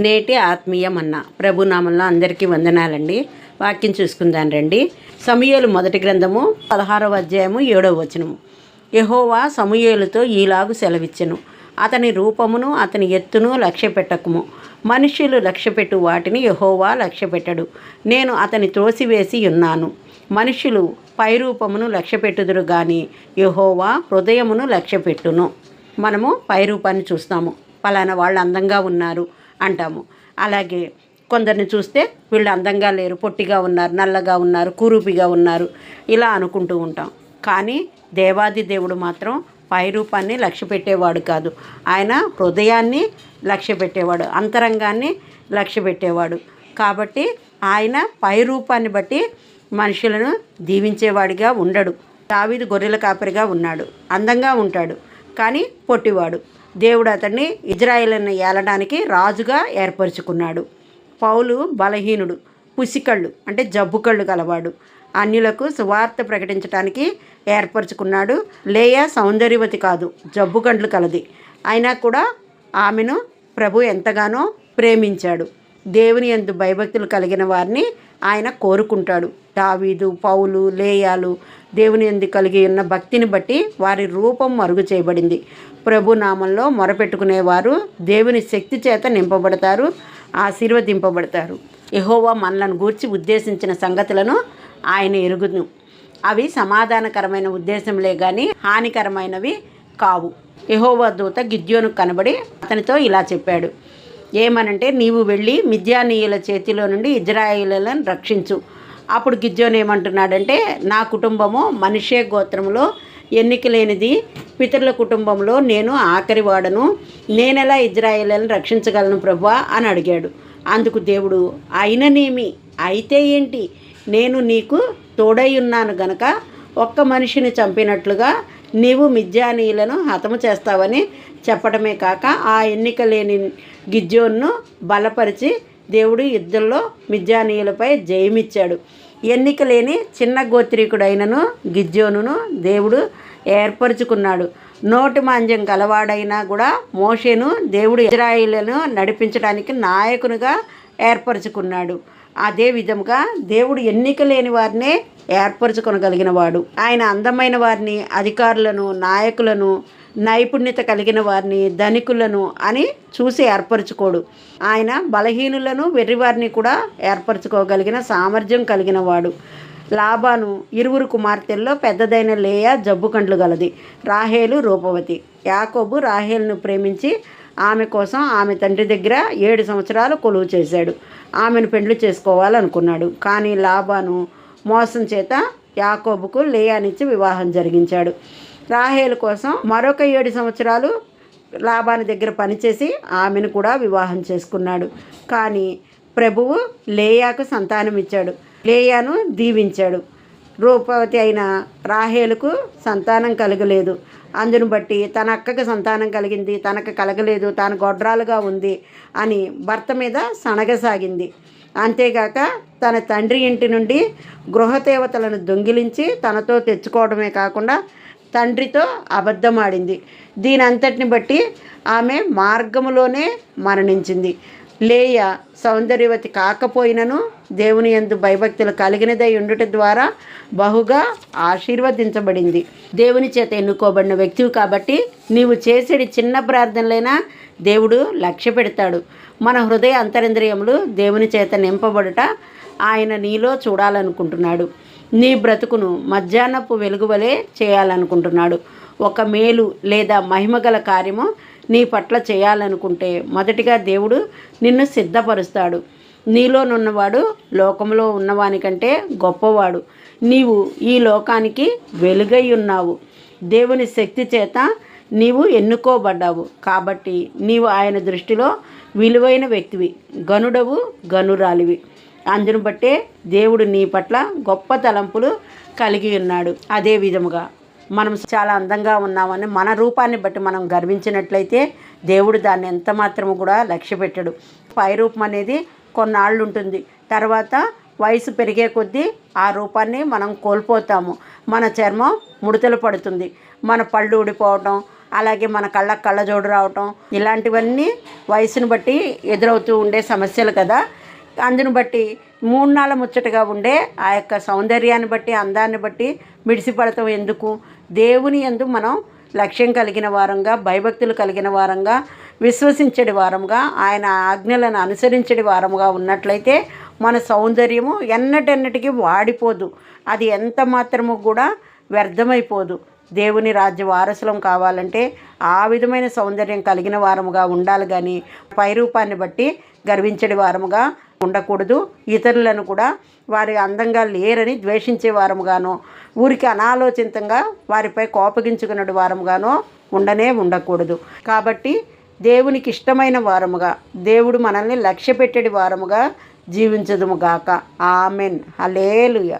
నేటి ఆత్మీయ మన్నా ప్రభునామంలో అందరికీ వందనాలండి. వాక్యం చూసుకుందాం రండి. సమూయేలు మొదటి గ్రంథము 16వ అధ్యాయము 7వ వచనము. యెహోవా సమూయేలుతో ఈలాగు సెలవిచ్చెను, అతని రూపమును అతని ఎత్తును లక్ష్యపెట్టకుము. మనుష్యులు లక్ష్యపెట్టు వాటిని యెహోవా లక్ష్యపెట్టడు. నేను అతని త్రోసివేసి ఉన్నాను. మనుష్యులు పైరూపమును లక్ష్యపెట్టుదురు గాని యెహోవా హృదయమును లక్ష్యపెట్టును. మనము పైరూపాన్ని చూస్తాము, పలానా వాళ్ళు అందంగా ఉన్నారు అంటాము. అలాగే కొందరిని చూస్తే వీళ్ళు అందంగా లేరు, పొట్టిగా ఉన్నారు, నల్లగా ఉన్నారు, కురూపిగా ఉన్నారు, ఇలా అనుకుంటూ ఉంటాం. కానీ దేవాది దేవుడు మాత్రం పైరూపాన్ని లక్ష్య పెట్టేవాడు కాదు. ఆయన హృదయాన్ని లక్ష్య పెట్టేవాడు, అంతరంగాన్ని లక్ష్య పెట్టేవాడు. కాబట్టి ఆయన పైరూపాన్ని బట్టి మనుషులను దీవించేవాడిగా ఉండడు. దావీదు గొర్రెల కాపరిగా ఉన్నాడు, అందంగా ఉంటాడు, కానీ పొట్టివాడు. దేవుడు అతన్ని ఇజ్రాయేలును ఏలడానికి రాజుగా ఏర్పరచుకున్నాడు. పౌలు బలహీనుడు, పుసికళ్ళు అంటే జబ్బు కళ్ళు కలవాడు, అన్యులకు సువార్త ప్రకటించడానికి ఏర్పరచుకున్నాడు. లేయా సౌందర్యవతి కాదు, జబ్బు కండ్లు కలది. అయినా కూడా ఆమెను ప్రభు ఎంతగానో ప్రేమించాడు. దేవుని యందు భయభక్తులు కలిగిన వారిని ఆయన కోరుకుంటాడు. దావీదు, పౌలు, లేయాలు దేవుని యందు కలిగి ఉన్న భక్తిని బట్టి వారి రూపం మరుగు చేయబడింది. ప్రభు నామంలో మొరపెట్టుకునేవారు దేవుని శక్తి చేత నింపబడతారు, ఆశీర్వదింపబడతారు. యెహోవా మనలను గూర్చి ఉద్దేశించిన సంగతులను ఆయన ఎరుగును. అవి సమాధానకరమైన ఉద్దేశంలే కానీ హానికరమైనవి కావు. యెహోవా దూత గిద్యోనుకు కనబడి అతనితో ఇలా చెప్పాడు. ఏమనంటే, నీవు వెళ్ళి మిద్యానీయుల చేతిలో నుండి ఇజ్రాయేలులను రక్షించు. అప్పుడు గిద్యోను ఏమంటున్నాడంటే, నా కుటుంబము మనిషే గోత్రంలో ఎన్నిక లేనిది, పితరుల కుటుంబంలో నేను ఆఖరివాడను, నేనెలా ఇజ్రాయేలులను రక్షించగలను ప్రభువా అని అడిగాడు. అందుకు దేవుడు, అయిననేమి, అయితే ఏంటి, నేను నీకు తోడై ఉన్నాను గనక ఒక్క మనిషిని చంపినట్లుగా నీవు మిద్యానీయులను హతము చేస్తావని చెప్పడమే కాక ఆ ఎన్నిక లేని గిద్యోనును బలపరిచి దేవుడు యుద్ధంలో మిద్యానీయులపై జయమిచ్చాడు. ఎన్నిక లేని చిన్న గోత్రీకుడైనను గిద్యోనును దేవుడు ఏర్పరచుకున్నాడు. నోటి మాంద్యం కలవాడైనా కూడా మోషేను దేవుడు ఇజ్రాయేలును నడిపించడానికి నాయకునిగా ఏర్పరచుకున్నాడు. అదే విధముగా దేవుడు ఎన్నిక లేని వారినే ఏర్పరచుకొనగలిగిన వాడు. ఆయన అందమైన వారిని, అధికారులను, నాయకులను, నైపుణ్యత కలిగిన వారిని, ధనికులను అని చూసి ఏర్పరచుకోడు. ఆయన బలహీనులను, వెర్రివారిని కూడా ఏర్పరచుకోగలిగిన సామర్థ్యం కలిగిన వాడు. లాబాను ఇరువురు కుమార్తెల్లో పెద్దదైన లేయా జబ్బు కండ్లు గలది, రాహేలు రూపవతి. యాకోబు రాహేలును ప్రేమించి ఆమె కోసం ఆమె తండ్రి దగ్గర 7 సంవత్సరాలు కొలువు చేశాడు. ఆమెను పెండ్లి చేసుకోవాలనుకున్నాడు. కానీ లాబాను మోసం చేత యాకోబుకు లేయానిచ్చి వివాహం జరిగించాడు. రాహేలు కోసం మరొక 7 సంవత్సరాలు లాబాను దగ్గర పనిచేసి ఆమెను కూడా వివాహం చేసుకున్నాడు. కానీ ప్రభువు లేయాకు సంతానం ఇచ్చాడు, లేయాను దీవించాడు. రూపవతి అయిన రాహేలుకు సంతానం కలగలేదు. అందును బట్టి తన అక్కకు సంతానం కలిగింది, తనకు కలగలేదు, తాను గొడ్రాలుగా ఉంది అని భర్త మీద సనగసాగింది. అంతేగాక తన తండ్రి ఇంటి నుండి గృహదేవతలను దొంగిలించి తనతో తెచ్చుకోవడమే కాకుండా తండ్రితో అబద్ధమాడింది. దీని అంతటిని బట్టి ఆమె మార్గములోనే మరణించింది. లేయ సౌందర్యవతి కాకపోయినను దేవుని యందు భయభక్తులు కలిగినదై ఉండుట ద్వారా బహుగా ఆశీర్వదించబడింది. దేవుని చేత ఎన్నుకోబడిన వ్యక్తివి కాబట్టి నీవు చేసేది చిన్న ప్రార్థనలైనా దేవుడు లక్ష్య పెడతాడు. మన హృదయ అంతరింద్రియములు దేవుని చేత నింపబడుట ఆయన నీలో చూడాలనుకుంటున్నాడు. నీ బ్రతుకును మధ్యాహ్నపు వెలుగు వలె చేయాలనుకుంటున్నాడు. ఒక మేలు లేదా మహిమగల కార్యము నీ పట్ల చేయాలనుకుంటే మొదటిగా దేవుడు నిన్ను సిద్ధపరుస్తాడు. నీలోనున్నవాడు లోకంలో ఉన్నవానికంటే గొప్పవాడు. నీవు ఈ లోకానికి వెలుగై ఉన్నావు. దేవుని శక్తి చేత నీవు ఎన్నుకోబడ్డావు. కాబట్టి నీవు ఆయన దృష్టిలో విలువైన వ్యక్తివి, గనుడవు, గనురాలివి. అందును బట్టే దేవుడు నీ పట్ల గొప్ప తలంపులు కలిగి ఉన్నాడు. అదే విధముగా మనం చాలా అందంగా ఉన్నామని మన రూపాన్ని బట్టి మనం గర్వించినట్లయితే దేవుడు దాన్ని ఎంత మాత్రము కూడా లక్ష్య పెట్టడు. పైరూపం అనేది కొన్నాళ్ళు ఉంటుంది, తర్వాత వయసు పెరిగే కొద్దీ ఆ రూపాన్ని మనం కోల్పోతాము. మన చర్మం ముడతలు పడుతుంది, మన పళ్ళు ఊడిపోవడం, అలాగే మన కళ్ళకు కళ్ళజోడు రావటం, ఇలాంటివన్నీ వయసును బట్టి ఎదురవుతూ ఉండే సమస్యలు కదా. అందును బట్టి 3 నాళ్ళ ముచ్చటగా ఉండే ఆ యొక్క సౌందర్యాన్ని బట్టి, అందాన్ని బట్టి మిడిసిపడతాం ఎందుకు? దేవుని యందు మనం లక్ష్యం కలిగిన వారంగా, భయభక్తులు కలిగిన వారంగా, విశ్వసించడి వారంగా, ఆయన ఆజ్ఞలను అనుసరించడి వారంగా ఉన్నట్లయితే మన సౌందర్యము ఎన్నటెన్నటికీ వాడిపోదు. అది ఎంత మాత్రము కూడా వ్యర్థమైపోదు. దేవుని రాజ్య వారసులం కావాలంటే ఆ విధమైన సౌందర్యం కలిగిన వారముగా ఉండాలి, కానీ పైరూపాన్ని బట్టి గర్వించడి వారముగా ఉండకూడదు. ఇతరులను కూడా వారి అందంగా లేరని ద్వేషించే వారముగానో, ఊరికి అనాలోచితంగా వారిపై కోపగించుకునే వారముగానో ఉండకూడదు. కాబట్టి దేవునికి ఇష్టమైన వారముగా, దేవుడు మనల్ని లక్ష్య పెట్టేడి వారముగా జీవించదుము గాక. ఆమెన్. హల్లెలూయా.